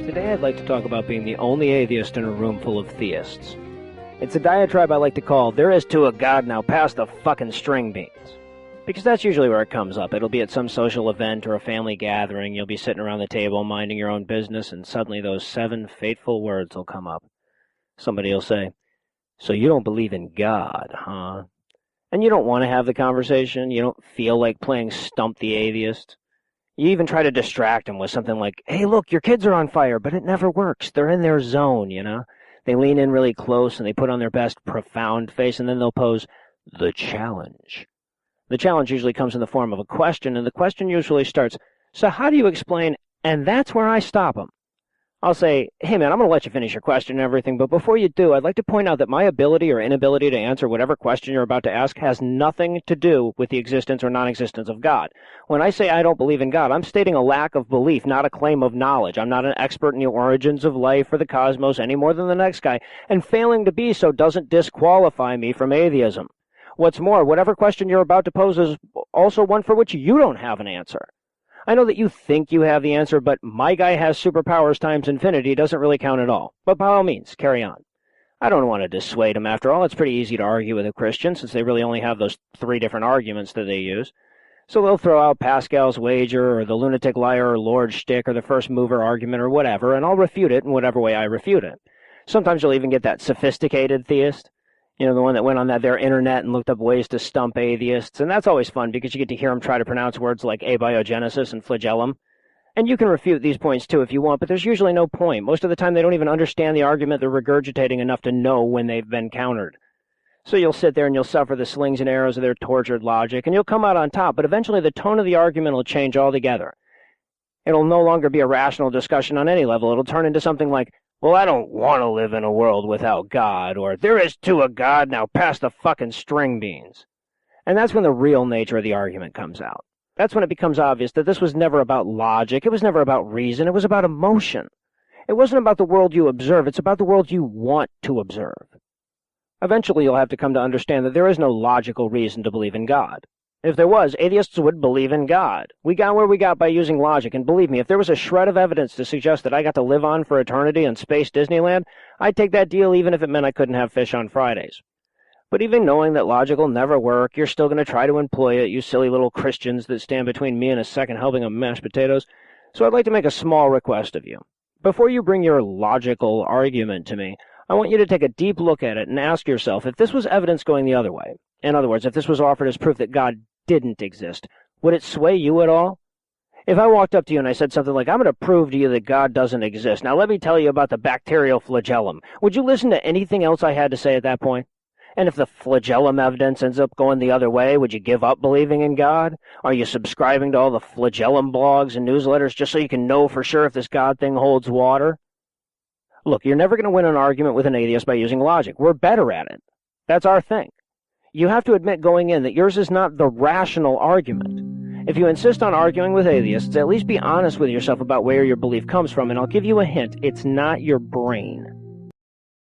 Today I'd like to talk about being the only atheist in a room full of theists. It's a diatribe I like to call, "There is to a God now past the fucking string beans." Because that's usually where it comes up. It'll be at some social event or a family gathering. You'll be sitting around the table minding your own business, and suddenly those 7 fateful words will come up. Somebody will say, "So you don't believe in God, huh?" And you don't want to have the conversation. You don't feel like playing Stump the Atheist. You even try to distract them with something like, "Hey, look, your kids are on fire," but it never works. They're in their zone, you know? They lean in really close and they put on their best profound face, and then they'll pose the challenge. The challenge usually comes in the form of a question, and the question usually starts, "So how do you explain?" And that's where I stop them. I'll say, "Hey man, I'm going to let you finish your question and everything, but before you do, I'd like to point out that my ability or inability to answer whatever question you're about to ask has nothing to do with the existence or non-existence of God. When I say I don't believe in God, I'm stating a lack of belief, not a claim of knowledge. I'm not an expert in the origins of life or the cosmos any more than the next guy, and failing to be so doesn't disqualify me from atheism. What's more, whatever question you're about to pose is also one for which you don't have an answer. I know that you think you have the answer, but my guy has superpowers times infinity doesn't really count at all. But by all means, carry on. I don't want to dissuade him after all. It's pretty easy to argue with a Christian since they really only have those 3 different arguments that they use. So they'll throw out Pascal's wager or the lunatic liar or Lord shtick or the first mover argument or whatever, and I'll refute it in whatever way I refute it. Sometimes you'll even get that sophisticated theist. You know, the one that went on their internet and looked up ways to stump atheists. And that's always fun because you get to hear them try to pronounce words like abiogenesis and flagellum. And you can refute these points too if you want, but there's usually no point. Most of the time they don't even understand the argument they're regurgitating enough to know when they've been countered. So you'll sit there and you'll suffer the slings and arrows of their tortured logic, and you'll come out on top, but eventually the tone of the argument will change altogether. It'll no longer be a rational discussion on any level. It'll turn into something like, "Well, I don't want to live in a world without God," or "There is to a God now past the fucking string beans." And that's when the real nature of the argument comes out. That's when it becomes obvious that this was never about logic, it was never about reason, it was about emotion. It wasn't about the world you observe, it's about the world you want to observe. Eventually you'll have to come to understand that there is no logical reason to believe in God. If there was, atheists would believe in God. We got where we got by using logic, and believe me, if there was a shred of evidence to suggest that I got to live on for eternity in space Disneyland, I'd take that deal even if it meant I couldn't have fish on Fridays. But even knowing that logic will never work, you're still going to try to employ it, you silly little Christians that stand between me and a second helping of mashed potatoes. So I'd like to make a small request of you. Before you bring your logical argument to me, I want you to take a deep look at it and ask yourself if this was evidence going the other way. In other words, if this was offered as proof that God didn't exist, would it sway you at all? If I walked up to you and I said something like, "I'm going to prove to you that God doesn't exist. Now let me tell you about the bacterial flagellum," would you listen to anything else I had to say at that point? And if the flagellum evidence ends up going the other way, would you give up believing in God? Are you subscribing to all the flagellum blogs and newsletters just so you can know for sure if this God thing holds water? Look, you're never going to win an argument with an atheist by using logic. We're better at it. That's our thing. You have to admit going in that yours is not the rational argument. If you insist on arguing with atheists, at least be honest with yourself about where your belief comes from, and I'll give you a hint, it's not your brain.